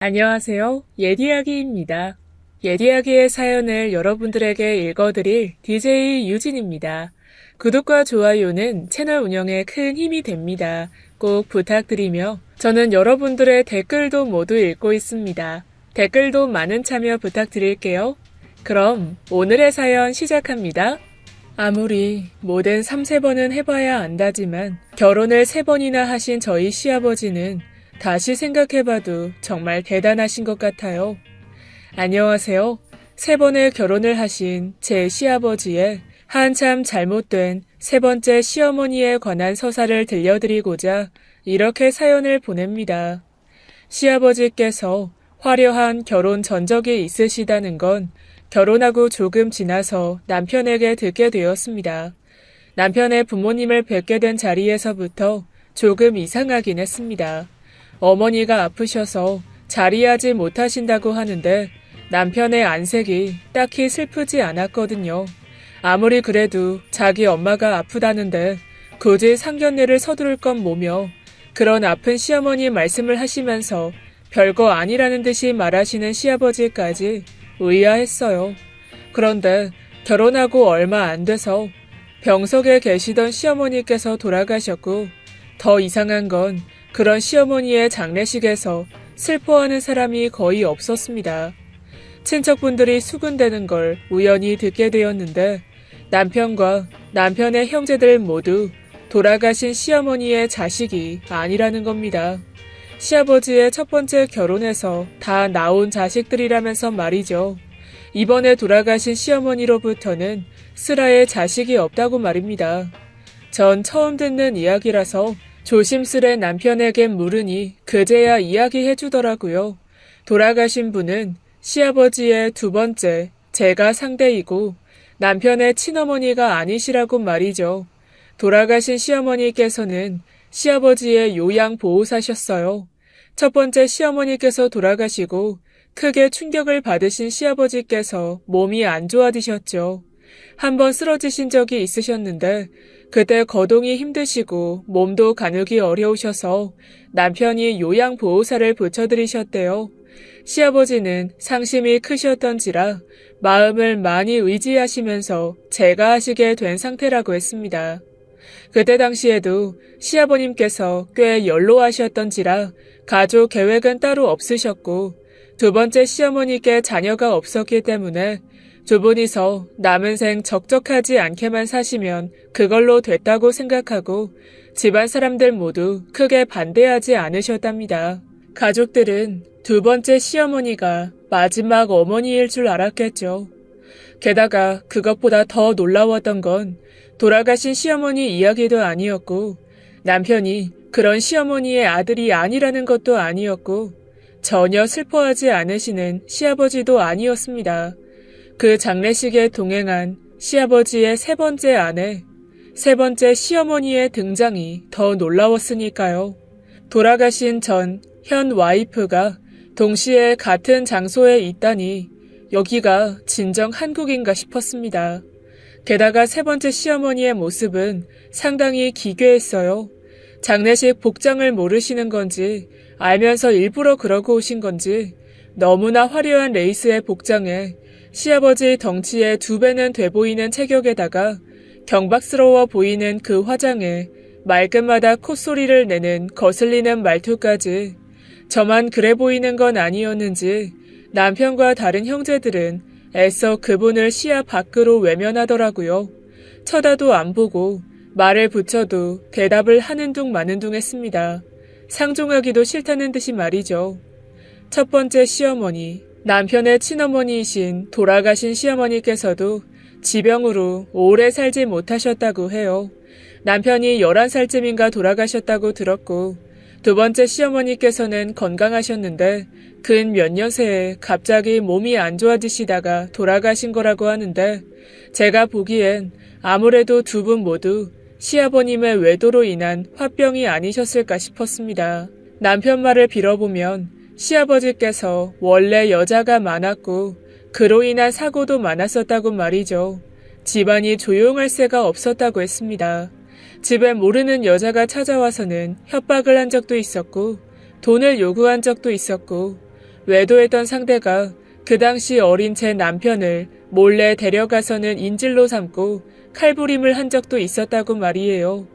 안녕하세요. 예디야기입니다. 예디야기의 사연을 여러분들에게 읽어드릴 DJ 유진입니다. 구독과 좋아요는 채널 운영에 큰 힘이 됩니다. 꼭 부탁드리며 저는 여러분들의 댓글도 모두 읽고 있습니다. 댓글도 많은 참여 부탁드릴게요. 그럼 오늘의 사연 시작합니다. 아무리 뭐든 3-4번은 해봐야 안다지만 결혼을 3번이나 하신 저희 시아버지는 다시 생각해봐도 정말 대단하신 것 같아요. 안녕하세요. 3번의 결혼을 하신 제 시아버지의 한참 잘못된 3번째 시어머니에 관한 서사를 들려드리고자 이렇게 사연을 보냅니다. 시아버지께서 화려한 결혼 전적이 있으시다는 건 결혼하고 조금 지나서 남편에게 듣게 되었습니다. 남편의 부모님을 뵙게 된 자리에서부터 조금 이상하긴 했습니다. 어머니가 아프셔서 자리하지 못하신다고 하는데 남편의 안색이 딱히 슬프지 않았거든요. 아무리 그래도 자기 엄마가 아프다는데 굳이 상견례를 서두를 건 뭐며 그런 아픈 시어머니 말씀을 하시면서 별거 아니라는 듯이 말하시는 시아버지까지 의아했어요. 그런데 결혼하고 얼마 안 돼서 병석에 계시던 시어머니께서 돌아가셨고 더 이상한 건 그런 시어머니의 장례식에서 슬퍼하는 사람이 거의 없었습니다. 친척분들이 수군대는 걸 우연히 듣게 되었는데 남편과 남편의 형제들 모두 돌아가신 시어머니의 자식이 아니라는 겁니다. 시아버지의 첫 번째 결혼에서 다 나온 자식들이라면서 말이죠. 이번에 돌아가신 시어머니로부터는 슬아의 자식이 없다고 말입니다. 전 처음 듣는 이야기라서 조심스레 남편에게 물으니 그제야 이야기해주더라고요. 돌아가신 분은 시아버지의 두 번째, 제가 상대이고 남편의 친어머니가 아니시라고 말이죠. 돌아가신 시어머니께서는 시아버지의 요양보호사셨어요. 첫 번째 시어머니께서 돌아가시고 크게 충격을 받으신 시아버지께서 몸이 안 좋아지셨죠. 한번 쓰러지신 적이 있으셨는데 그때 거동이 힘드시고 몸도 가누기 어려우셔서 남편이 요양보호사를 붙여드리셨대요. 시아버지는 상심이 크셨던지라 마음을 많이 의지하시면서 제가 하시게 된 상태라고 했습니다. 그때 당시에도 시아버님께서 꽤 연로하셨던지라 가족 계획은 따로 없으셨고 두 번째 시어머니께 자녀가 없었기 때문에 두 분이서 남은 생 적적하지 않게만 사시면 그걸로 됐다고 생각하고 집안 사람들 모두 크게 반대하지 않으셨답니다. 가족들은 두 번째 시어머니가 마지막 어머니일 줄 알았겠죠. 게다가 그것보다 더 놀라웠던 건 돌아가신 시어머니 이야기도 아니었고 남편이 그런 시어머니의 아들이 아니라는 것도 아니었고 전혀 슬퍼하지 않으시는 시아버지도 아니었습니다. 그 장례식에 동행한 시아버지의 세 번째 아내, 세 번째 시어머니의 등장이 더 놀라웠으니까요. 돌아가신 전 현 와이프가 동시에 같은 장소에 있다니 여기가 진정 한국인가 싶었습니다. 게다가 세 번째 시어머니의 모습은 상당히 기괴했어요. 장례식 복장을 모르시는 건지 알면서 일부러 그러고 오신 건지 너무나 화려한 레이스의 복장에 시아버지 덩치의 2배는 돼 보이는 체격에다가 경박스러워 보이는 그 화장에 말끝마다 콧소리를 내는 거슬리는 말투까지 저만 그래 보이는 건 아니었는지 남편과 다른 형제들은 애써 그분을 시야 밖으로 외면하더라고요. 쳐다도 안 보고 말을 붙여도 대답을 하는 둥 마는 둥 했습니다. 상종하기도 싫다는 듯이 말이죠. 첫 번째 시어머니, 남편의 친어머니이신 돌아가신 시어머니께서도 지병으로 오래 살지 못하셨다고 해요. 남편이 11살쯤인가 돌아가셨다고 들었고 두 번째 시어머니께서는 건강하셨는데 근 몇 년 새에 갑자기 몸이 안 좋아지시다가 돌아가신 거라고 하는데 제가 보기엔 아무래도 두 분 모두 시아버님의 외도로 인한 화병이 아니셨을까 싶었습니다. 남편 말을 빌어보면 시아버지께서 원래 여자가 많았고 그로 인한 사고도 많았었다고 말이죠. 집안이 조용할 새가 없었다고 했습니다. 집에 모르는 여자가 찾아와서는 협박을 한 적도 있었고 돈을 요구한 적도 있었고 외도했던 상대가 그 당시 어린 제 남편을 몰래 데려가서는 인질로 삼고 칼부림을 한 적도 있었다고 말이에요.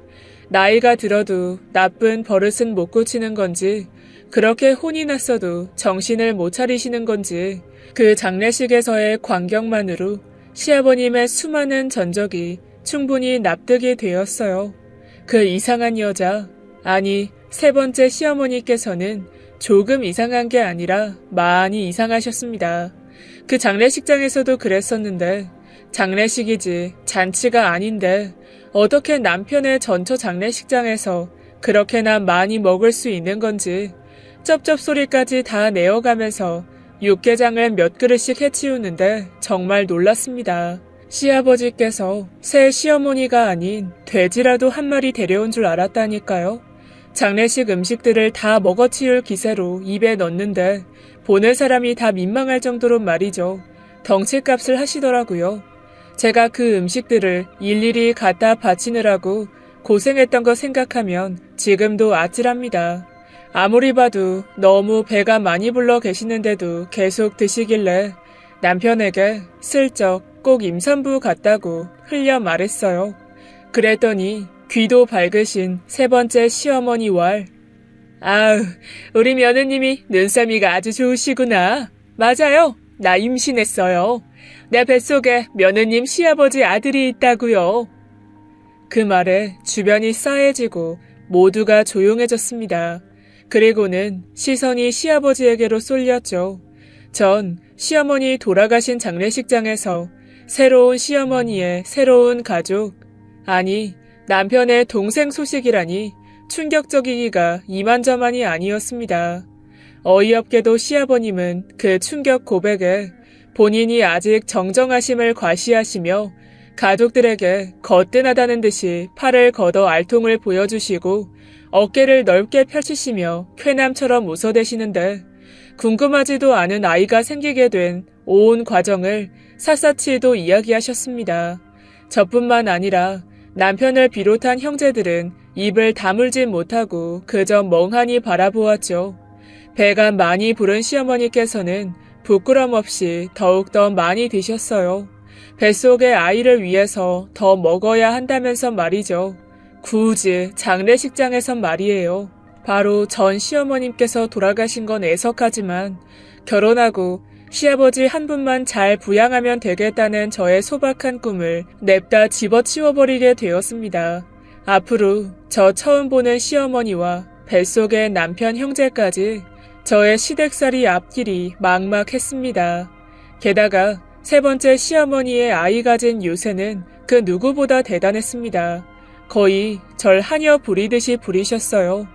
나이가 들어도 나쁜 버릇은 못 고치는 건지, 그렇게 혼이 났어도 정신을 못 차리시는 건지, 그 장례식에서의 광경만으로 시아버님의 수많은 전적이 충분히 납득이 되었어요. 그 이상한 여자, 아니 세 번째 시어머니께서는 조금 이상한 게 아니라 많이 이상하셨습니다. 그 장례식장에서도 그랬었는데, 장례식이지 잔치가 아닌데 어떻게 남편의 전처 장례식장에서 그렇게나 많이 먹을 수 있는 건지 쩝쩝 소리까지 다 내어가면서 육개장을 몇 그릇씩 해치우는데 정말 놀랐습니다. 시아버지께서 새 시어머니가 아닌 돼지라도 한 마리 데려온 줄 알았다니까요. 장례식 음식들을 다 먹어치울 기세로 입에 넣는데 보는 사람이 다 민망할 정도로 말이죠. 덩치값을 하시더라고요. 제가 그 음식들을 일일이 갖다 바치느라고 고생했던 거 생각하면 지금도 아찔합니다. 아무리 봐도 너무 배가 많이 불러 계시는데도 계속 드시길래 남편에게 슬쩍 꼭 임산부 같다고 흘려 말했어요. 그랬더니 귀도 밝으신 세 번째 시어머니 왈, 아우, 우리 며느님이 눈썰미가 아주 좋으시구나. 맞아요. 나 임신했어요. 내 뱃속에 며느님 시아버지 아들이 있다고요. 그 말에 주변이 싸해지고 모두가 조용해졌습니다. 그리고는 시선이 시아버지에게로 쏠렸죠. 전 시어머니 돌아가신 장례식장에서 새로운 시어머니의 새로운 가족, 아니 남편의 동생 소식이라니 충격적이기가 이만저만이 아니었습니다. 어이없게도 시아버님은 그 충격 고백에 본인이 아직 정정하심을 과시하시며 가족들에게 거뜬하다는 듯이 팔을 걷어 알통을 보여주시고 어깨를 넓게 펼치시며 쾌남처럼 웃어대시는데, 궁금하지도 않은 아이가 생기게 된 온 과정을 샅샅이도 이야기하셨습니다. 저뿐만 아니라 남편을 비롯한 형제들은 입을 다물지 못하고 그저 멍하니 바라보았죠. 배가 많이 부른 시어머니께서는 부끄럼 없이 더욱더 많이 드셨어요. 뱃속의 아이를 위해서 더 먹어야 한다면서 말이죠. 굳이 장례식장에선 말이에요. 바로 전 시어머님께서 돌아가신 건 애석하지만 결혼하고 시아버지 한 분만 잘 부양하면 되겠다는 저의 소박한 꿈을 냅다 집어치워버리게 되었습니다. 앞으로 저 처음 보는 시어머니와 뱃속의 남편 형제까지 저의 시댁살이 앞길이 막막했습니다. 게다가 세 번째 시어머니의 아이 가진 요새는 그 누구보다 대단했습니다. 거의 절 하녀 부리듯이 부리셨어요.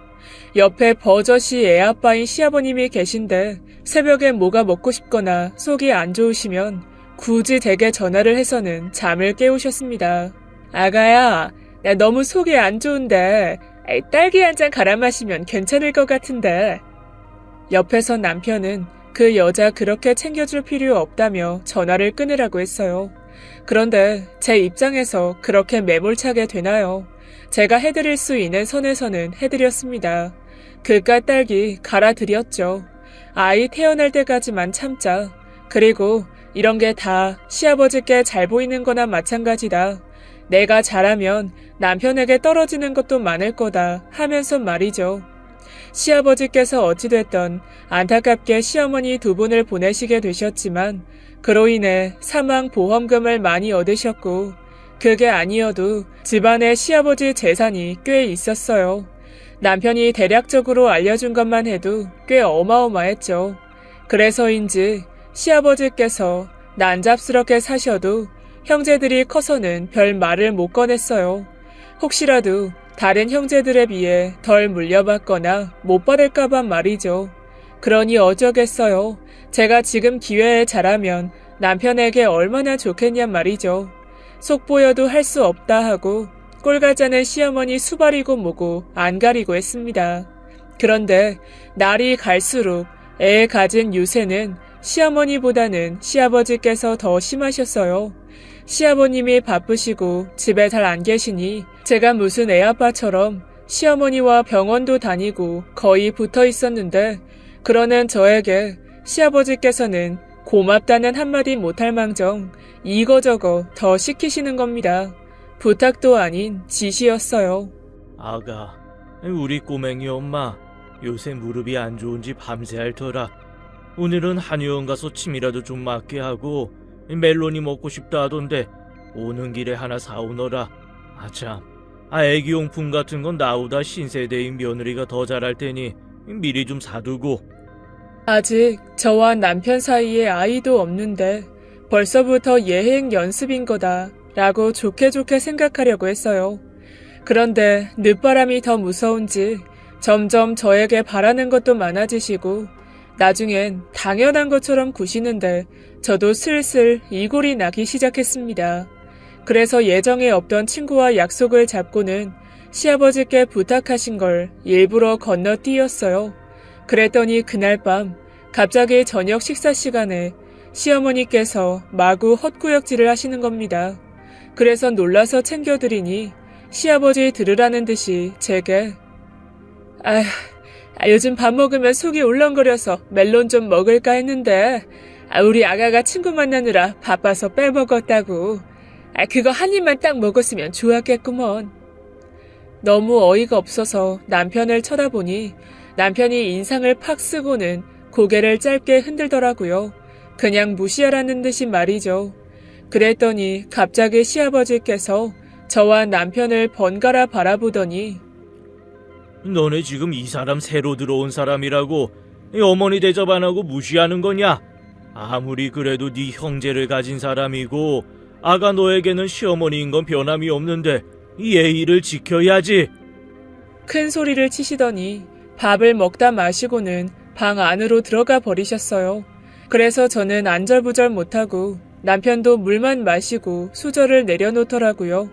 옆에 버젓이 애아빠인 시아버님이 계신데 새벽에 뭐가 먹고 싶거나 속이 안 좋으시면 굳이 댁에 전화를 해서는 잠을 깨우셨습니다. 아가야, 나 너무 속이 안 좋은데 딸기 한 잔 갈아 마시면 괜찮을 것 같은데. 옆에서 남편은 그 여자 그렇게 챙겨줄 필요 없다며 전화를 끊으라고 했어요. 그런데 제 입장에서 그렇게 매몰차게 되나요? 제가 해드릴 수 있는 선에서는 해드렸습니다. 그깟 딸기 갈아드렸죠. 아이 태어날 때까지만 참자. 그리고 이런 게 다 시아버지께 잘 보이는 거나 마찬가지다. 내가 잘하면 남편에게 떨어지는 것도 많을 거다 하면서 말이죠. 시아버지께서 어찌됐던 안타깝게 시어머니 두 분을 보내시게 되셨지만 그로 인해 사망보험금을 많이 얻으셨고, 그게 아니어도 집안에 시아버지 재산이 꽤 있었어요. 남편이 대략적으로 알려준 것만 해도 꽤 어마어마했죠. 그래서인지 시아버지께서 난잡스럽게 사셔도 형제들이 커서는 별 말을 못 꺼냈어요. 혹시라도 다른 형제들에 비해 덜 물려받거나 못 받을까봐 말이죠. 그러니 어쩌겠어요. 제가 지금 기회에 잘하면 남편에게 얼마나 좋겠냔 말이죠. 속 보여도 할 수 없다 하고 꼴가자는 시어머니 수발이고 뭐고 안 가리고 했습니다. 그런데 날이 갈수록 애 가진 유세는 시어머니보다는 시아버지께서 더 심하셨어요. 시아버님이 바쁘시고 집에 잘 안 계시니 제가 무슨 애아빠처럼 시어머니와 병원도 다니고 거의 붙어 있었는데, 그러는 저에게 시아버지께서는 고맙다는 한마디 못할 망정 이거저거 더 시키시는 겁니다. 부탁도 아닌 지시였어요. 아가, 우리 꼬맹이 엄마 요새 무릎이 안 좋은지 밤새 앓더라. 오늘은 한의원 가서 침이라도 좀 맞게 하고 멜론이 먹고 싶다 하던데 오는 길에 하나 사오너라. 아참, 애기용품 같은 건 나보다 신세대인 며느리가 더 잘할 테니 미리 좀 사두고. 아직 저와 남편 사이에 아이도 없는데 벌써부터 예행 연습인 거다 라고 좋게 생각하려고 했어요. 그런데 늦바람이 더 무서운지 점점 저에게 바라는 것도 많아지시고 나중엔 당연한 것처럼 구시는데 저도 슬슬 이골이 나기 시작했습니다. 그래서 예정에 없던 친구와 약속을 잡고는 시아버지께 부탁하신 걸 일부러 건너뛰었어요. 그랬더니 그날 밤 갑자기 저녁 식사 시간에 시어머니께서 마구 헛구역질을 하시는 겁니다. 그래서 놀라서 챙겨드리니 시아버지 들으라는 듯이 제게 요즘 밥 먹으면 속이 울렁거려서 멜론 좀 먹을까 했는데 우리 아가가 친구 만나느라 바빠서 빼먹었다고. 그거 한 입만 딱 먹었으면 좋았겠구먼. 너무 어이가 없어서 남편을 쳐다보니 남편이 인상을 팍 쓰고는 고개를 짧게 흔들더라고요. 그냥 무시하라는 듯이 말이죠. 그랬더니 갑자기 시아버지께서 저와 남편을 번갈아 바라보더니 너네 지금 이 사람 새로 들어온 사람이라고 어머니 대접 안 하고 무시하는 거냐? 아무리 그래도 네 형제를 가진 사람이고 아가 너에게는 시어머니인 건 변함이 없는데 이 예의를 지켜야지. 큰 소리를 치시더니 밥을 먹다 마시고는 방 안으로 들어가 버리셨어요. 그래서 저는 안절부절 못하고 남편도 물만 마시고 수저를 내려놓더라고요.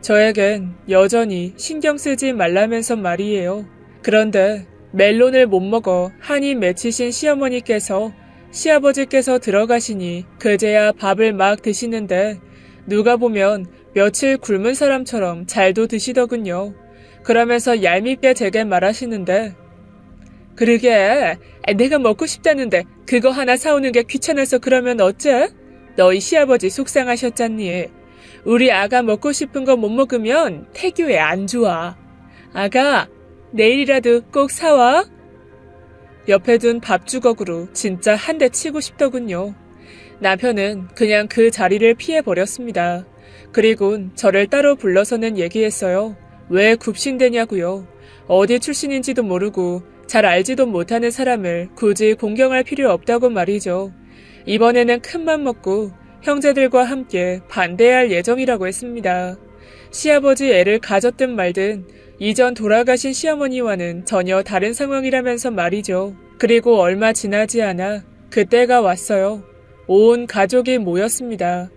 저에겐 여전히 신경 쓰지 말라면서 말이에요. 그런데 멜론을 못 먹어 한이 맺히신 시어머니께서 시아버지께서 들어가시니 그제야 밥을 막 드시는데 누가 보면 며칠 굶은 사람처럼 잘도 드시더군요. 그러면서 얄밉게 제게 말하시는데 그러게 내가 먹고 싶다는데 그거 하나 사오는 게 귀찮아서 그러면 어째? 너희 시아버지 속상하셨잖니. 우리 아가 먹고 싶은 거 못 먹으면 태교에 안 좋아. 아가, 내일이라도 꼭 사와. 옆에 둔 밥주걱으로 진짜 한 대 치고 싶더군요. 남편은 그냥 그 자리를 피해버렸습니다. 그리곤 저를 따로 불러서는 얘기했어요. 왜 굽신대냐고요. 어디 출신인지도 모르고 잘 알지도 못하는 사람을 굳이 공경할 필요 없다고 말이죠. 이번에는 큰맘 먹고 형제들과 함께 반대할 예정이라고 했습니다. 시아버지 애를 가졌든 말든 이전 돌아가신 시어머니와는 전혀 다른 상황이라면서 말이죠. 그리고 얼마 지나지 않아 그때가 왔어요. 온 가족이 모였습니다.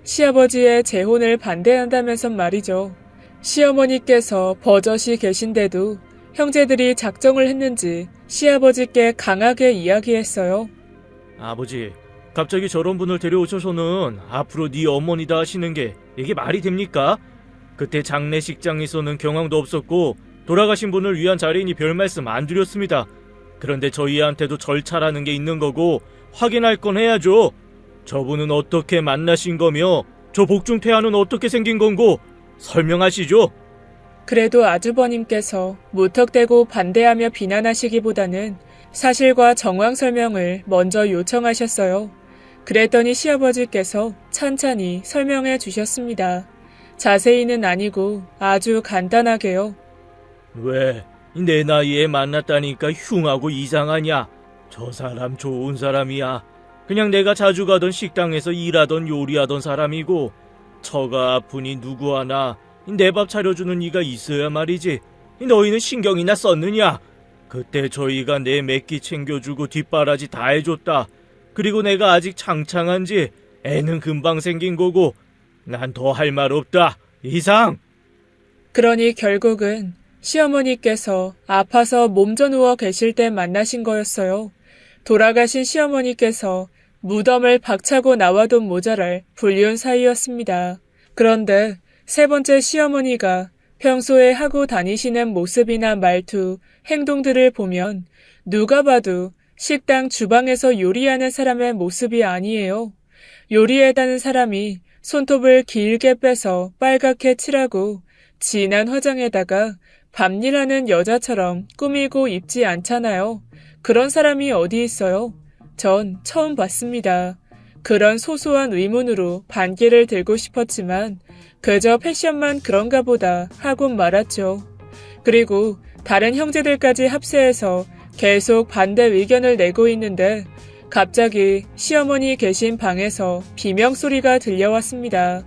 시아버지의 재혼을 반대한다면서 말이죠. 시어머니께서 버젓이 계신데도 형제들이 작정을 했는지 시아버지께 강하게 이야기했어요. 아버지, 갑자기 저런 분을 데려오셔서는 앞으로 네 어머니다 하시는 게 이게 말이 됩니까? 그때 장례식장에서는 경황도 없었고 돌아가신 분을 위한 자리니 별 말씀 안 드렸습니다. 그런데 저희한테도 절차라는 게 있는 거고 확인할 건 해야죠. 저분은 어떻게 만나신 거며 저 복중퇴하는 어떻게 생긴 건고 설명하시죠. 그래도 아주버님께서 무턱대고 반대하며 비난하시기보다는 사실과 정황 설명을 먼저 요청하셨어요. 그랬더니 시아버지께서 찬찬히 설명해 주셨습니다. 자세히는 아니고 아주 간단하게요. 왜? 내 나이에 만났다니까 흉하고 이상하냐? 저 사람 좋은 사람이야. 그냥 내가 자주 가던 식당에서 일하던 요리하던 사람이고 처가 아프니 누구 하나 내 밥 차려주는 이가 있어야 말이지. 너희는 신경이나 썼느냐? 그때 저희가 내 몇 끼 챙겨주고 뒷바라지 다 해줬다. 그리고 내가 아직 창창한지 애는 금방 생긴 거고 난 더 할 말 없다. 이상! 그러니 결국은 시어머니께서 아파서 몸져 누워 계실 때 만나신 거였어요. 돌아가신 시어머니께서 무덤을 박차고 나와도 모자랄 불륜 사이였습니다. 그런데 세 번째 시어머니가 평소에 하고 다니시는 모습이나 말투, 행동들을 보면 누가 봐도 식당 주방에서 요리하는 사람의 모습이 아니에요. 요리해다는 사람이 손톱을 길게 빼서 빨갛게 칠하고 진한 화장에다가 밤일하는 여자처럼 꾸미고 입지 않잖아요. 그런 사람이 어디 있어요? 전 처음 봤습니다. 그런 소소한 의문으로 반기를 들고 싶었지만 그저 패션만 그런가 보다 하곤 말았죠. 그리고 다른 형제들까지 합세해서 계속 반대 의견을 내고 있는데 갑자기 시어머니 계신 방에서 비명소리가 들려왔습니다.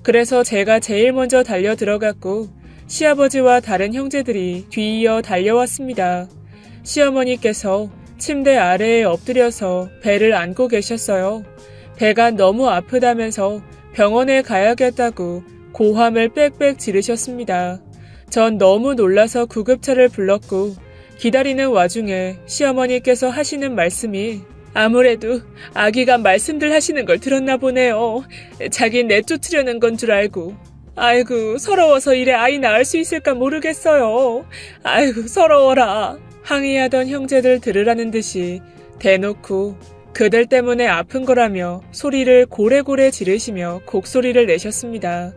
그래서 제가 제일 먼저 달려 들어갔고 시아버지와 다른 형제들이 뒤이어 달려왔습니다. 시어머니께서 침대 아래에 엎드려서 배를 안고 계셨어요. 배가 너무 아프다면서 병원에 가야겠다고 고함을 빽빽 지르셨습니다. 전 너무 놀라서 구급차를 불렀고 기다리는 와중에 시어머니께서 하시는 말씀이 아무래도 아기가 말씀들 하시는 걸 들었나 보네요. 자긴 내쫓으려는 건 줄 알고. 아이고 서러워서 이래 아이 낳을 수 있을까 모르겠어요. 아이고 서러워라. 항의하던 형제들 들으라는 듯이 대놓고 그들 때문에 아픈 거라며 소리를 고래고래 지르시며 곡소리를 내셨습니다.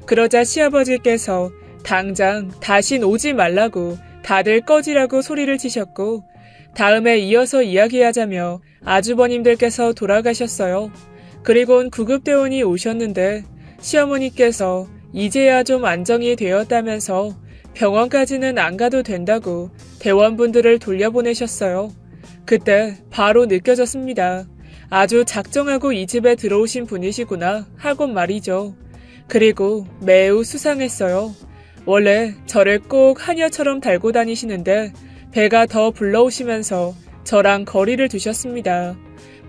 그러자 시아버지께서 당장 다신 오지 말라고 다들 꺼지라고 소리를 치셨고 다음에 이어서 이야기하자며 아주버님들께서 돌아가셨어요. 그리곤 구급대원이 오셨는데 시어머니께서 이제야 좀 안정이 되었다면서 병원까지는 안 가도 된다고 대원분들을 돌려보내셨어요. 그때 바로 느껴졌습니다. 아주 작정하고 이 집에 들어오신 분이시구나 하곤 말이죠. 그리고 매우 수상했어요. 원래 저를 꼭 하녀처럼 달고 다니시는데 배가 더 불러오시면서 저랑 거리를 두셨습니다.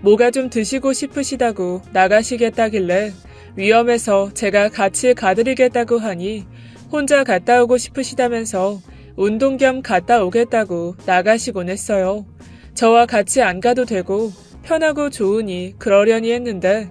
뭐가 좀 드시고 싶으시다고 나가시겠다길래 위험해서 제가 같이 가드리겠다고 하니 혼자 갔다 오고 싶으시다면서 운동 겸 갔다 오겠다고 나가시곤 했어요. 저와 같이 안 가도 되고 편하고 좋으니 그러려니 했는데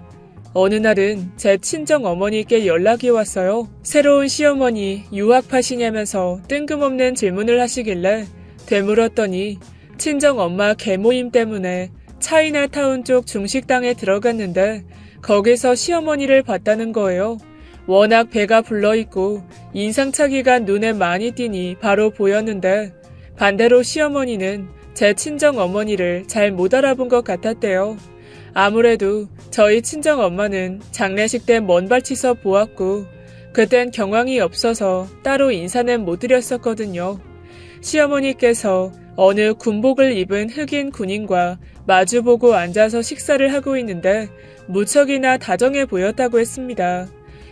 어느 날은 제 친정 어머니께 연락이 왔어요. 새로운 시어머니 유학파시냐면서 뜬금없는 질문을 하시길래 되물었더니 친정 엄마 개모임 때문에 차이나타운 쪽 중식당에 들어갔는데 거기서 시어머니를 봤다는 거예요. 워낙 배가 불러있고 인상착의가 눈에 많이 띄니 바로 보였는데 반대로 시어머니는 제 친정 어머니를 잘 못 알아본 것 같았대요. 아무래도 저희 친정 엄마는 장례식 때 먼발치서 보았고 그땐 경황이 없어서 따로 인사는 못 드렸었거든요. 시어머니께서 어느 군복을 입은 흑인 군인과 마주보고 앉아서 식사를 하고 있는데 무척이나 다정해 보였다고 했습니다.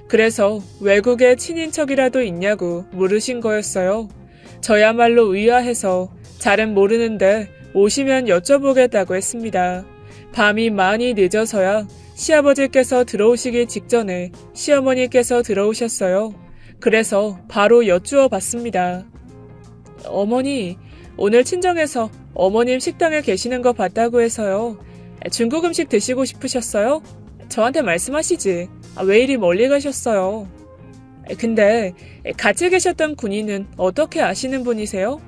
그래서 외국에 친인척이라도 있냐고 물으신 거였어요. 저야말로 의아해서 잘은 모르는데 오시면 여쭤보겠다고 했습니다. 밤이 많이 늦어서야 시아버지께서 들어오시기 직전에 시어머니께서 들어오셨어요. 그래서 바로 여쭈어 봤습니다. 어머니, 오늘 친정에서 어머님 식당에 계시는 거 봤다고 해서요. 중국 음식 드시고 싶으셨어요? 저한테 말씀하시지. 왜 이리 멀리 가셨어요? 근데 같이 계셨던 군인은 어떻게 아시는 분이세요?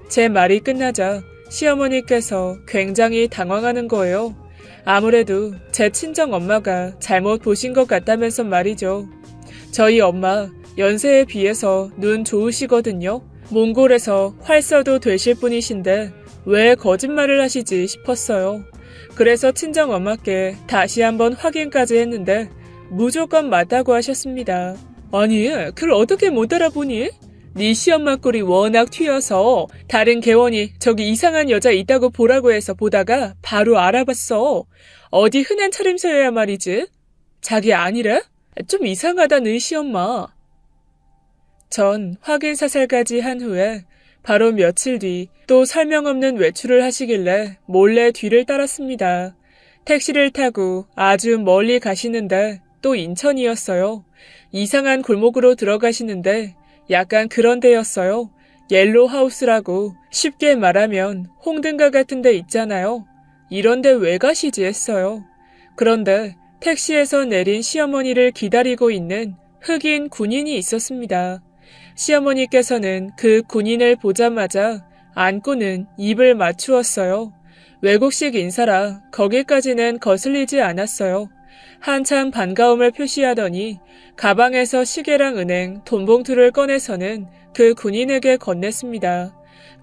제 말이 끝나자 시어머니께서 굉장히 당황하는 거예요. 아무래도 제 친정 엄마가 잘못 보신 것 같다면서 말이죠. 저희 엄마 연세에 비해서 눈 좋으시거든요. 몽골에서 활 쏴도 되실 분이신데 왜 거짓말을 하시지 싶었어요. 그래서 친정 엄마께 다시 한번 확인까지 했는데 무조건 맞다고 하셨습니다. 아니, 그걸 어떻게 못 알아보니? 네 시엄마 꼴이 워낙 튀어서 다른 개원이 저기 이상한 여자 있다고 보라고 해서 보다가 바로 알아봤어. 어디 흔한 차림새여야 말이지. 자기 아니래? 좀 이상하다 네 시엄마. 전 확인 사살까지 한 후에 바로 며칠 뒤 또 설명 없는 외출을 하시길래 몰래 뒤를 따랐습니다. 택시를 타고 아주 멀리 가시는데 또 인천이었어요. 이상한 골목으로 들어가시는데 약간 그런 데였어요. 옐로우하우스라고 쉽게 말하면 홍등가 같은 데 있잖아요. 이런데 왜 가시지 했어요. 그런데 택시에서 내린 시어머니를 기다리고 있는 흑인 군인이 있었습니다. 시어머니께서는 그 군인을 보자마자 안고는 입을 맞추었어요. 외국식 인사라 거기까지는 거슬리지 않았어요. 한참 반가움을 표시하더니 가방에서 시계랑 은행, 돈봉투를 꺼내서는 그 군인에게 건넸습니다.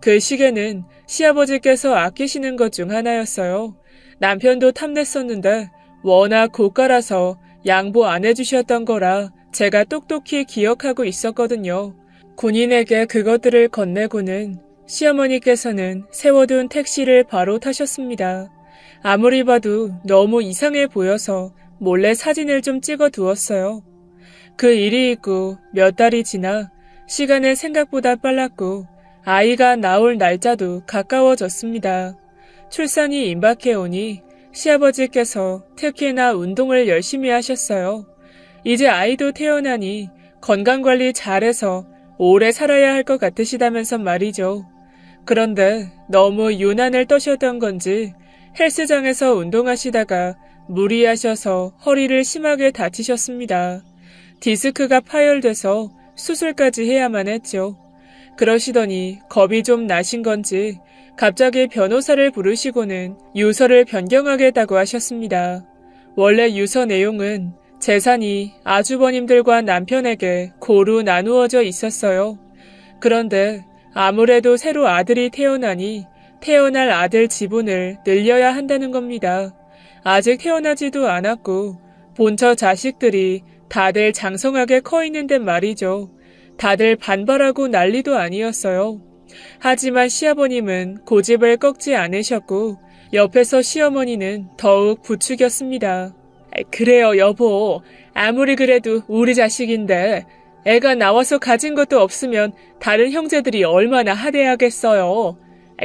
그 시계는 시아버지께서 아끼시는 것 중 하나였어요. 남편도 탐냈었는데 워낙 고가라서 양보 안 해주셨던 거라 제가 똑똑히 기억하고 있었거든요. 군인에게 그것들을 건네고는 시어머니께서는 세워둔 택시를 바로 타셨습니다. 아무리 봐도 너무 이상해 보여서 몰래 사진을 좀 찍어 두었어요. 그 일이 있고 몇 달이 지나 시간은 생각보다 빨랐고 아이가 나올 날짜도 가까워졌습니다. 출산이 임박해 오니 시아버지께서 특히나 운동을 열심히 하셨어요. 이제 아이도 태어나니 건강관리 잘해서 오래 살아야 할 것 같으시다면서 말이죠. 그런데 너무 유난을 떠셨던 건지 헬스장에서 운동하시다가 무리하셔서 허리를 심하게 다치셨습니다. 디스크가 파열돼서 수술까지 해야만 했죠. 그러시더니 겁이 좀 나신 건지 갑자기 변호사를 부르시고는 유서를 변경하겠다고 하셨습니다. 원래 유서 내용은 재산이 아주버님들과 남편에게 고루 나누어져 있었어요. 그런데 아무래도 새로 아들이 태어나니 태어날 아들 지분을 늘려야 한다는 겁니다. 아직 태어나지도 않았고 본처 자식들이 다들 장성하게 커 있는데 말이죠. 다들 반발하고 난리도 아니었어요. 하지만 시아버님은 고집을 꺾지 않으셨고 옆에서 시어머니는 더욱 부추겼습니다. 그래요, 여보. 아무리 그래도 우리 자식인데 애가 나와서 가진 것도 없으면 다른 형제들이 얼마나 하대하겠어요.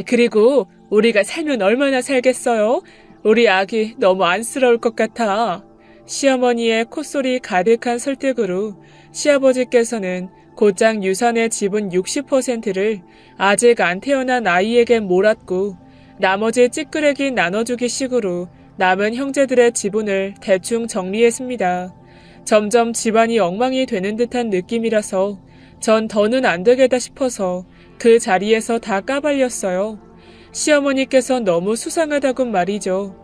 그리고 우리가 살면 얼마나 살겠어요? 우리 아기 너무 안쓰러울 것 같아. 시어머니의 콧소리 가득한 설득으로 시아버지께서는 곧장 유산의 지분 60%를 아직 안 태어난 아이에게 몰았고 나머지 찌끄레기 나눠주기 식으로 남은 형제들의 지분을 대충 정리했습니다. 점점 집안이 엉망이 되는 듯한 느낌이라서 전 더는 안 되겠다 싶어서 그 자리에서 다 까발렸어요. 시어머니께서 너무 수상하다고 말이죠.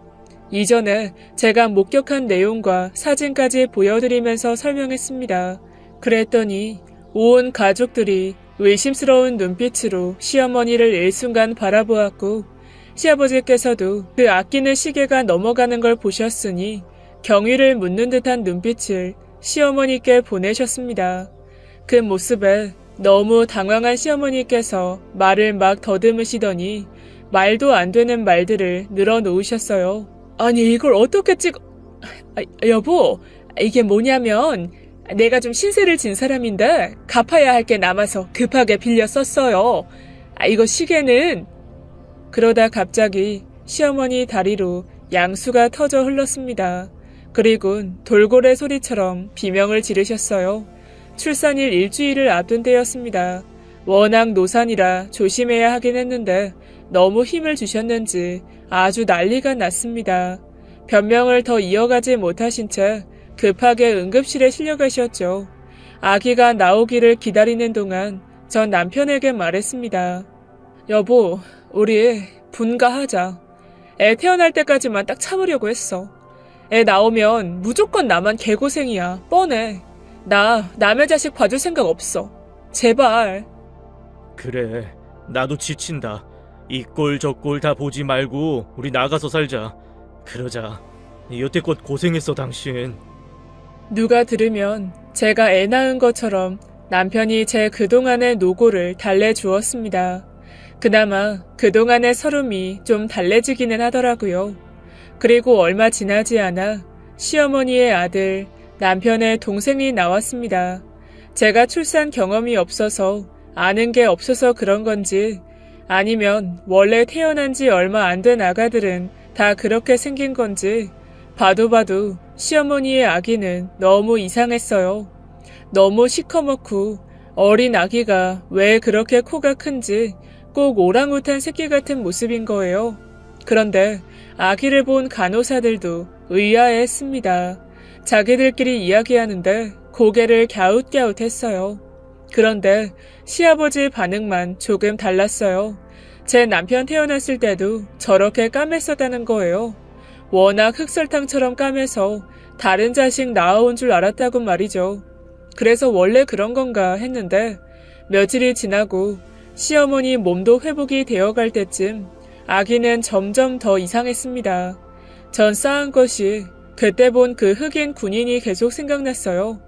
이전에 제가 목격한 내용과 사진까지 보여드리면서 설명했습니다. 그랬더니 온 가족들이 의심스러운 눈빛으로 시어머니를 일순간 바라보았고 시아버지께서도 그 아끼는 시계가 넘어가는 걸 보셨으니 경위를 묻는 듯한 눈빛을 시어머니께 보내셨습니다. 그 모습에 너무 당황한 시어머니께서 말을 막 더듬으시더니 말도 안 되는 말들을 늘어놓으셨어요. 아니 이걸 어떻게 찍어... 여보, 이게 뭐냐면 내가 좀 신세를 진 사람인데 갚아야 할 게 남아서 급하게 빌려 썼어요. 이거 시계는... 그러다 갑자기 시어머니 다리로 양수가 터져 흘렀습니다. 그리곤 돌고래 소리처럼 비명을 지르셨어요. 출산일 일주일을 앞둔 때였습니다. 워낙 노산이라 조심해야 하긴 했는데 너무 힘을 주셨는지 아주 난리가 났습니다. 변명을 더 이어가지 못하신 채 급하게 응급실에 실려가셨죠. 아기가 나오기를 기다리는 동안 전 남편에게 말했습니다. 여보, 우리 분가하자. 애 태어날 때까지만 딱 참으려고 했어. 애 나오면 무조건 나만 개고생이야. 뻔해. 나 남의 자식 봐줄 생각 없어. 제발. 그래, 나도 지친다. 이 꼴 저 꼴 다 보지 말고 우리 나가서 살자. 그러자. 여태껏 고생했어 당신. 누가 들으면 제가 애 낳은 것처럼 남편이 제 그동안의 노고를 달래주었습니다. 그나마 그동안의 서름이 좀 달래지기는 하더라고요. 그리고 얼마 지나지 않아 시어머니의 아들, 남편의 동생이 나왔습니다. 제가 출산 경험이 없어서 아는 게 없어서 그런 건지 아니면 원래 태어난 지 얼마 안 된 아가들은 다 그렇게 생긴 건지 봐도 시어머니의 아기는 너무 이상했어요. 너무 시커멓고 어린 아기가 왜 그렇게 코가 큰지 꼭 오랑우탄 새끼 같은 모습인 거예요. 그런데 아기를 본 간호사들도 의아해했습니다. 자기들끼리 이야기하는데 고개를 갸웃갸웃했어요. 그런데 시아버지 반응만 조금 달랐어요. 제 남편 태어났을 때도 저렇게 까맸었다는 거예요. 워낙 흑설탕처럼 까매서 다른 자식 낳아온 줄 알았다고 말이죠. 그래서 원래 그런 건가 했는데 며칠이 지나고 시어머니 몸도 회복이 되어갈 때쯤 아기는 점점 더 이상했습니다. 전 쌓은 것이 그때 본 그 흑인 군인이 계속 생각났어요.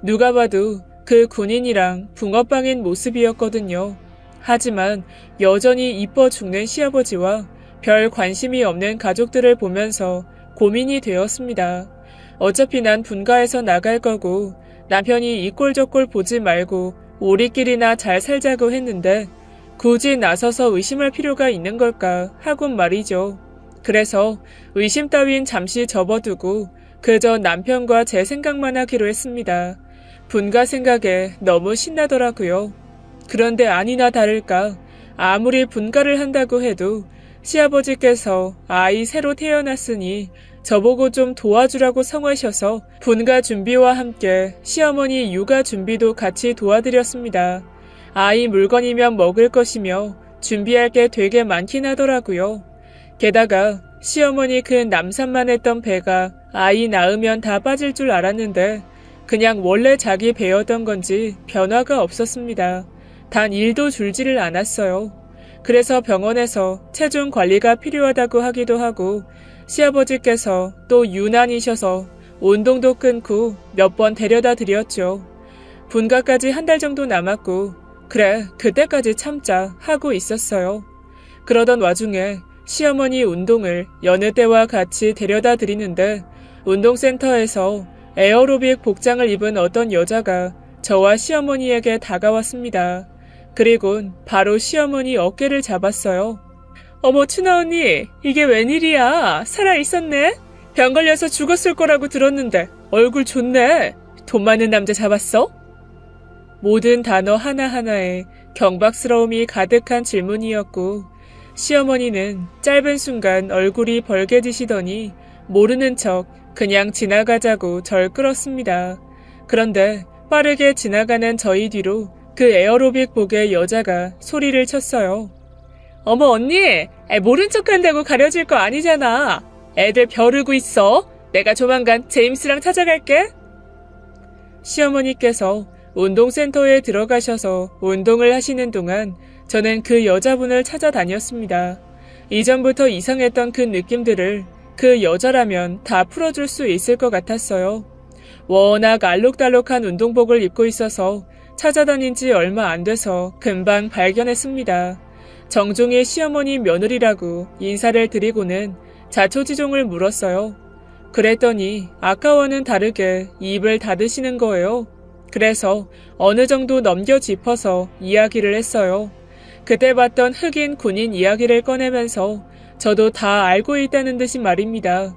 누가 봐도 그 군인이랑 붕어빵인 모습이었거든요. 하지만 여전히 이뻐 죽는 시아버지와 별 관심이 없는 가족들을 보면서 고민이 되었습니다. 어차피 난 분가해서 나갈 거고 남편이 이 꼴 저 꼴 보지 말고 우리끼리나 잘 살자고 했는데 굳이 나서서 의심할 필요가 있는 걸까 하곤 말이죠. 그래서 의심 따윈 잠시 접어두고 그저 남편과 제 생각만 하기로 했습니다. 분가 생각에 너무 신나더라고요. 그런데 아니나 다를까 아무리 분가를 한다고 해도 시아버지께서 아이 새로 태어났으니 저보고 좀 도와주라고 성하셔서 분가 준비와 함께 시어머니 육아 준비도 같이 도와드렸습니다. 아이 물건이면 먹을 것이며 준비할 게 되게 많긴 하더라고요. 게다가 시어머니 그 남산만 했던 배가 아이 낳으면 다 빠질 줄 알았는데 그냥 원래 자기 배였던 건지 변화가 없었습니다. 단 1도 줄지를 않았어요. 그래서 병원에서 체중 관리가 필요하다고 하기도 하고 시아버지께서 또 유난이셔서 운동도 끊고 몇 번 데려다 드렸죠. 분가까지 한 달 정도 남았고 그래 그때까지 참자 하고 있었어요. 그러던 와중에 시어머니 운동을 여느 때와 같이 데려다 드리는데 운동센터에서 에어로빅 복장을 입은 어떤 여자가 저와 시어머니에게 다가왔습니다. 그리곤 바로 시어머니 어깨를 잡았어요. 어머 춘아 언니 이게 웬일이야. 살아있었네. 병 걸려서 죽었을 거라고 들었는데 얼굴 좋네. 돈 많은 남자 잡았어? 모든 단어 하나하나에 경박스러움이 가득한 질문이었고 시어머니는 짧은 순간 얼굴이 벌개지시더니 모르는 척 그냥 지나가자고 절 끌었습니다. 그런데 빠르게 지나가는 저희 뒤로 그 에어로빅복의 여자가 소리를 쳤어요. 어머 언니, 모른 척한다고 가려질 거 아니잖아. 애들 벼르고 있어. 내가 조만간 제임스랑 찾아갈게. 시어머니께서 운동센터에 들어가셔서 운동을 하시는 동안 저는 그 여자분을 찾아다녔습니다. 이전부터 이상했던 그 느낌들을 그 여자라면 다 풀어줄 수 있을 것 같았어요. 워낙 알록달록한 운동복을 입고 있어서 찾아다닌 지 얼마 안 돼서 금방 발견했습니다. 정종의 시어머니 며느리라고 인사를 드리고는 자초지종을 물었어요. 그랬더니 아까와는 다르게 입을 닫으시는 거예요. 그래서 어느 정도 넘겨 짚어서 이야기를 했어요. 그때 봤던 흑인 군인 이야기를 꺼내면서 저도 다 알고 있다는 듯이 말입니다.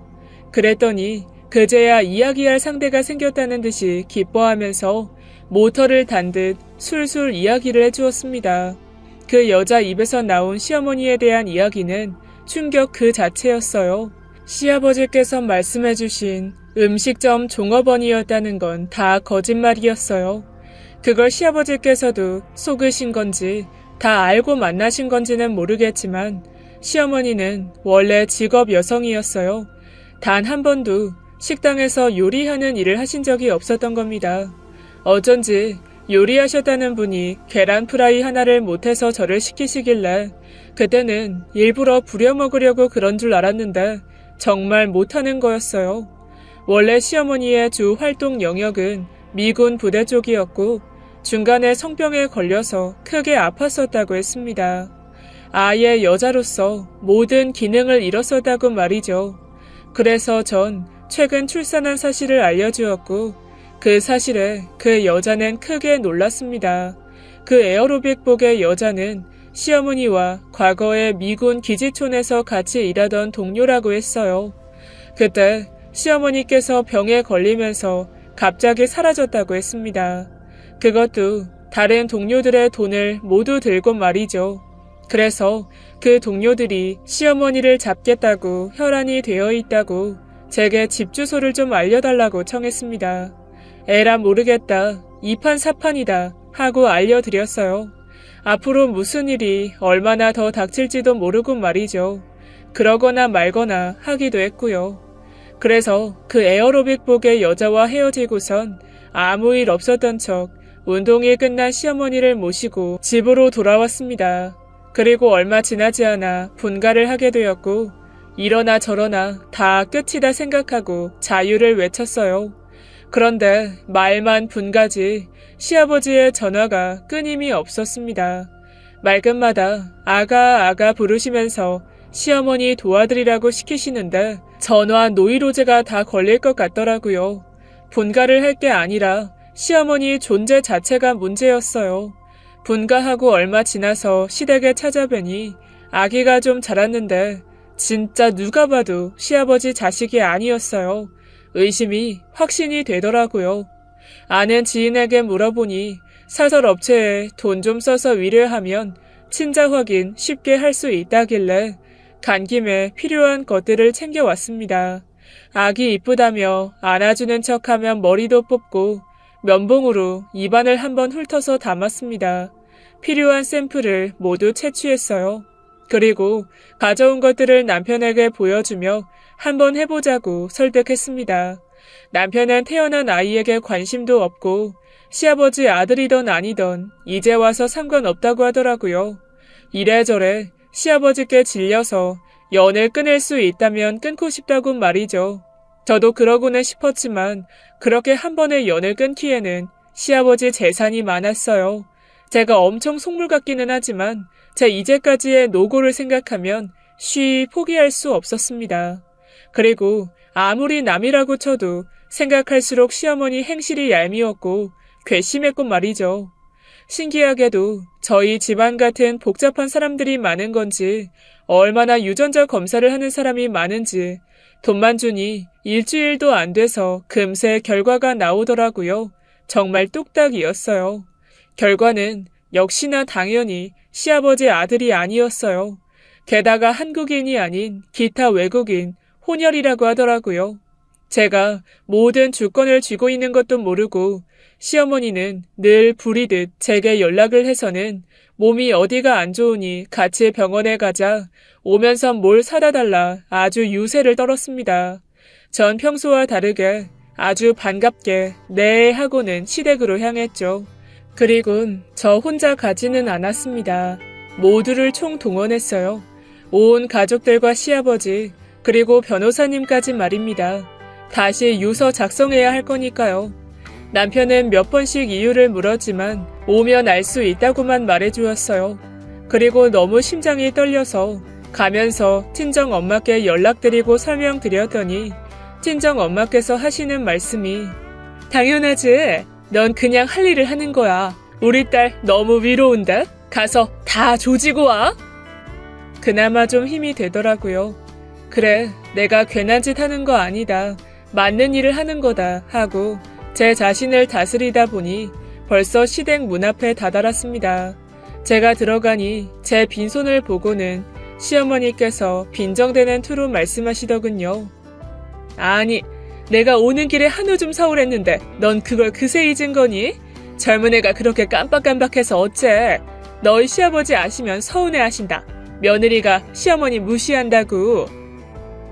그랬더니 그제야 이야기할 상대가 생겼다는 듯이 기뻐하면서 모터를 단 듯 술술 이야기를 해주었습니다. 그 여자 입에서 나온 시어머니에 대한 이야기는 충격 그 자체였어요. 시아버지께서 말씀해주신 음식점 종업원이었다는 건 다 거짓말이었어요. 그걸 시아버지께서도 속으신 건지 다 알고 만나신 건지는 모르겠지만 시어머니는 원래 직업 여성이었어요. 단 한 번도 식당에서 요리하는 일을 하신 적이 없었던 겁니다. 어쩐지 요리하셨다는 분이 계란 프라이 하나를 못해서 저를 시키시길래 그때는 일부러 부려먹으려고 그런 줄 알았는데 정말 못하는 거였어요. 원래 시어머니의 주 활동 영역은 미군 부대 쪽이었고 중간에 성병에 걸려서 크게 아팠었다고 했습니다. 아예 여자로서 모든 기능을 잃었었다고 말이죠. 그래서 전 최근 출산한 사실을 알려주었고 그 사실에 그 여자는 크게 놀랐습니다. 그 에어로빅복의 여자는 시어머니와 과거에 미군 기지촌에서 같이 일하던 동료라고 했어요. 그때 시어머니께서 병에 걸리면서 갑자기 사라졌다고 했습니다. 그것도 다른 동료들의 돈을 모두 들고 말이죠. 그래서 그 동료들이 시어머니를 잡겠다고 혈안이 되어 있다고 제게 집 주소를 좀 알려달라고 청했습니다. 에라 모르겠다. 이판사판이다 하고 알려드렸어요. 앞으로 무슨 일이 얼마나 더 닥칠지도 모르고 말이죠. 그러거나 말거나 하기도 했고요. 그래서 그 에어로빅복의 여자와 헤어지고선 아무 일 없었던 척 운동이 끝난 시어머니를 모시고 집으로 돌아왔습니다. 그리고 얼마 지나지 않아 분가를 하게 되었고 이러나 저러나 다 끝이다 생각하고 자유를 외쳤어요. 그런데 말만 분가지 시아버지의 전화가 끊임이 없었습니다. 말끝마다 아가 부르시면서 시어머니 도와드리라고 시키시는데 전화 노이로제가 다 걸릴 것 같더라고요. 분가를 할 게 아니라 시어머니 존재 자체가 문제였어요. 분가하고 얼마 지나서 시댁에 찾아뵈니 아기가 좀 자랐는데 진짜 누가 봐도 시아버지 자식이 아니었어요. 의심이 확신이 되더라고요. 아는 지인에게 물어보니 사설업체에 돈 좀 써서 위례하면 친자 확인 쉽게 할 수 있다길래 간 김에 필요한 것들을 챙겨왔습니다. 아기 이쁘다며 안아주는 척하면 머리도 뽑고 면봉으로 입안을 한번 훑어서 담았습니다. 필요한 샘플을 모두 채취했어요. 그리고 가져온 것들을 남편에게 보여주며 한번 해보자고 설득했습니다. 남편은 태어난 아이에게 관심도 없고 시아버지 아들이던 아니던 이제 와서 상관없다고 하더라고요. 이래저래 시아버지께 질려서 연을 끊을 수 있다면 끊고 싶다고 말이죠. 저도 그러고는 싶었지만 그렇게 한 번에 연을 끊기에는 시아버지 재산이 많았어요. 제가 엄청 속물 같기는 하지만 제 이제까지의 노고를 생각하면 쉬이 포기할 수 없었습니다. 그리고 아무리 남이라고 쳐도 생각할수록 시어머니 행실이 얄미웠고 괘씸했고 말이죠. 신기하게도 저희 집안 같은 복잡한 사람들이 많은 건지 얼마나 유전자 검사를 하는 사람이 많은지 돈만 주니 일주일도 안 돼서 금세 결과가 나오더라고요. 정말 뚝딱이었어요. 결과는 역시나 당연히 시아버지 아들이 아니었어요. 게다가 한국인이 아닌 기타 외국인, 혼혈이라고 하더라고요. 제가 모든 주권을 쥐고 있는 것도 모르고 시어머니는 늘 부리듯 제게 연락을 해서는 몸이 어디가 안 좋으니 같이 병원에 가자, 오면서 뭘 사다 달라 아주 유세를 떨었습니다. 전 평소와 다르게 아주 반갑게 네 하고는 시댁으로 향했죠. 그리곤 저 혼자 가지는 않았습니다. 모두를 총동원했어요. 온 가족들과 시아버지, 그리고 변호사님까지 말입니다. 다시 유서 작성해야 할 거니까요. 남편은 몇 번씩 이유를 물었지만 오면 알 수 있다고만 말해주었어요. 그리고 너무 심장이 떨려서 가면서 친정 엄마께 연락드리고 설명드렸더니 친정 엄마께서 하시는 말씀이 당연하지. 넌 그냥 할 일을 하는 거야. 우리 딸 너무 위로운데? 가서 다 조지고 와. 그나마 좀 힘이 되더라고요. 그래, 내가 괜한 짓 하는 거 아니다. 맞는 일을 하는 거다 하고 제 자신을 다스리다 보니 벌써 시댁 문 앞에 다다랐습니다. 제가 들어가니 제 빈손을 보고는 시어머니께서 빈정대는 투로 말씀하시더군요. 아니, 내가 오는 길에 한우 좀 사오랬는데 넌 그걸 그새 잊은 거니? 젊은 애가 그렇게 깜빡깜빡해서 어째? 너희 시아버지 아시면 서운해하신다. 며느리가 시어머니 무시한다고.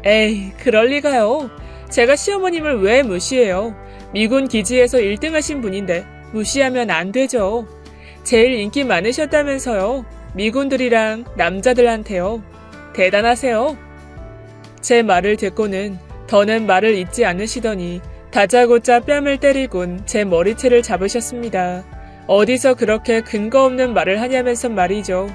에이, 그럴 리가요. 제가 시어머님을 왜 무시해요? 미군 기지에서 1등 하신 분인데 무시하면 안 되죠. 제일 인기 많으셨다면서요. 미군들이랑 남자들한테요. 대단하세요. 제 말을 듣고는 더는 말을 잇지 않으시더니 다짜고짜 뺨을 때리곤 제 머리채를 잡으셨습니다. 어디서 그렇게 근거 없는 말을 하냐면서 말이죠.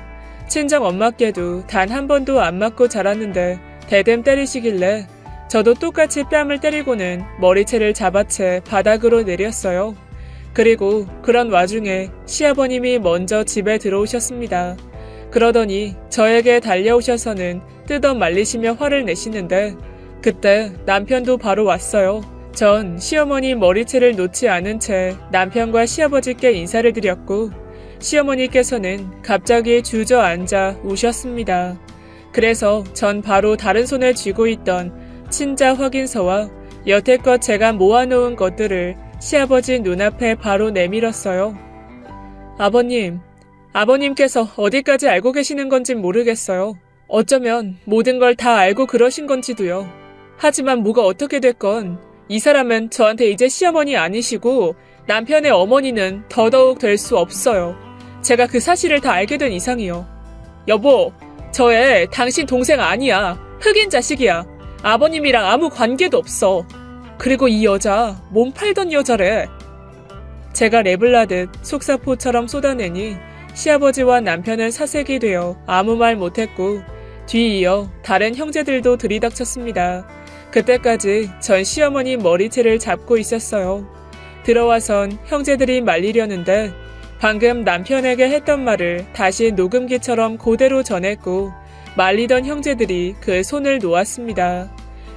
친정 엄마께도 단 한 번도 안 맞고 자랐는데 대댐 때리시길래 저도 똑같이 뺨을 때리고는 머리채를 잡아채 바닥으로 내렸어요. 그리고 그런 와중에 시아버님이 먼저 집에 들어오셨습니다. 그러더니 저에게 달려오셔서는 뜯어 말리시며 화를 내시는데 그때 남편도 바로 왔어요. 전 시어머니 머리채를 놓지 않은 채 남편과 시아버지께 인사를 드렸고 시어머니께서는 갑자기 주저앉아 우셨습니다. 그래서 전 바로 다른 손에 쥐고 있던 친자 확인서와 여태껏 제가 모아놓은 것들을 시아버지 눈앞에 바로 내밀었어요. 아버님께서 어디까지 알고 계시는 건진 모르겠어요. 어쩌면 모든 걸 다 알고 그러신 건지도요. 하지만 뭐가 어떻게 됐건 이 사람은 저한테 이제 시어머니 아니시고 남편의 어머니는 더더욱 될 수 없어요. 제가 그 사실을 다 알게 된 이상이요. 여보, 저 애 당신 동생 아니야. 흑인 자식이야. 아버님이랑 아무 관계도 없어. 그리고 이 여자 몸 팔던 여자래. 제가 랩을 하듯 속사포처럼 쏟아내니 시아버지와 남편은 사색이 되어 아무 말 못했고 뒤이어 다른 형제들도 들이닥쳤습니다. 그때까지 전 시어머니 머리채를 잡고 있었어요. 들어와선 형제들이 말리려는데 방금 남편에게 했던 말을 다시 녹음기처럼 그대로 전했고 말리던 형제들이 그 손을 놓았습니다.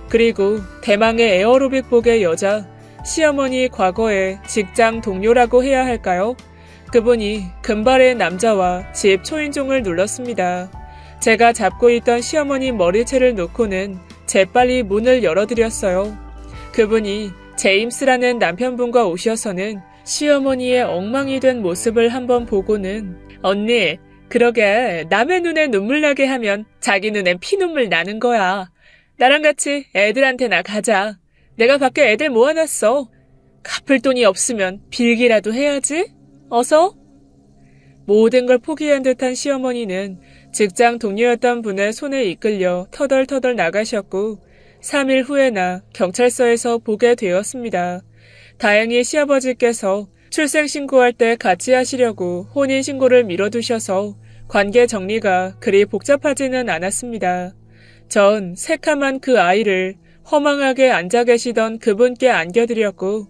그리고 대망의 에어로빅복의 여자, 시어머니 과거의 직장 동료라고 해야 할까요? 그분이 금발의 남자와 집 초인종을 눌렀습니다. 제가 잡고 있던 시어머니 머리채를 놓고는 재빨리 문을 열어드렸어요. 그분이 제임스라는 남편분과 오셔서는 시어머니의 엉망이 된 모습을 한번 보고는 언니, 그러게 남의 눈에 눈물 나게 하면 자기 눈엔 피눈물 나는 거야. 나랑 같이 애들한테나 가자. 내가 밖에 애들 모아놨어. 갚을 돈이 없으면 빌기라도 해야지. 어서? 모든 걸 포기한 듯한 시어머니는 직장 동료였던 분의 손에 이끌려 터덜터덜 나가셨고 3일 후에나 경찰서에서 보게 되었습니다. 다행히 시아버지께서 출생신고할 때 같이 하시려고 혼인신고를 미뤄두셔서 관계 정리가 그리 복잡하지는 않았습니다. 전 새카만 그 아이를 허망하게 앉아 계시던 그분께 안겨드렸고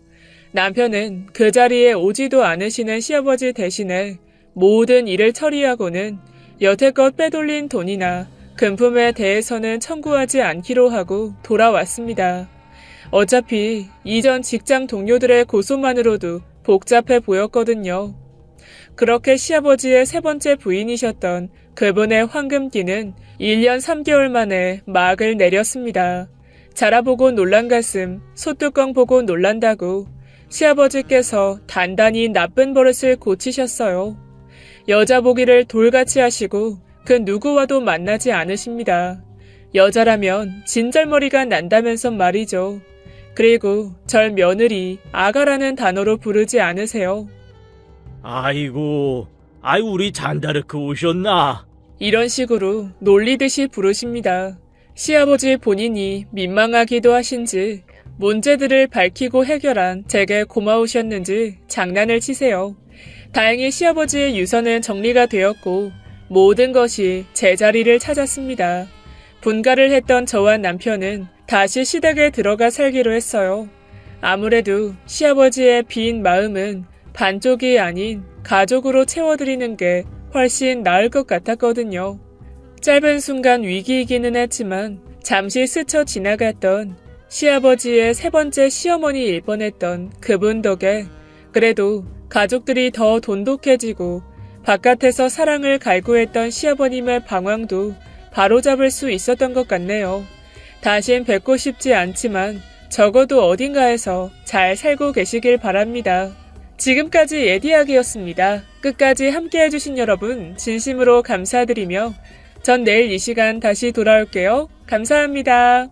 남편은 그 자리에 오지도 않으시는 시아버지 대신에 모든 일을 처리하고는 여태껏 빼돌린 돈이나 금품에 대해서는 청구하지 않기로 하고 돌아왔습니다. 어차피 이전 직장 동료들의 고소만으로도 복잡해 보였거든요. 그렇게 시아버지의 세 번째 부인이셨던 그분의 황금기는 1년 3개월 만에 막을 내렸습니다. 자라보고 놀란 가슴, 소뚜껑 보고 놀란다고 시아버지께서 단단히 나쁜 버릇을 고치셨어요. 여자 보기를 돌같이 하시고 그 누구와도 만나지 않으십니다. 여자라면 진절머리가 난다면서 말이죠. 그리고 절 며느리, 아가라는 단어로 부르지 않으세요. 아이고, 우리 잔다르크 오셨나? 이런 식으로 놀리듯이 부르십니다. 시아버지 본인이 민망하기도 하신지 문제들을 밝히고 해결한 제게 고마우셨는지 장난을 치세요. 다행히 시아버지의 유서는 정리가 되었고 모든 것이 제자리를 찾았습니다. 분가를 했던 저와 남편은 다시 시댁에 들어가 살기로 했어요. 아무래도 시아버지의 빈 마음은 반쪽이 아닌 가족으로 채워드리는 게 훨씬 나을 것 같았거든요. 짧은 순간 위기이기는 했지만 잠시 스쳐 지나갔던 시아버지의 세 번째 시어머니일 뻔했던 그분 덕에 그래도 가족들이 더 돈독해지고 바깥에서 사랑을 갈구했던 시아버님의 방황도 바로잡을 수 있었던 것 같네요. 다신 뵙고 싶지 않지만 적어도 어딘가에서 잘 살고 계시길 바랍니다. 지금까지 예디약이었습니다. 끝까지 함께 해주신 여러분 진심으로 감사드리며 전 내일 이 시간 다시 돌아올게요. 감사합니다.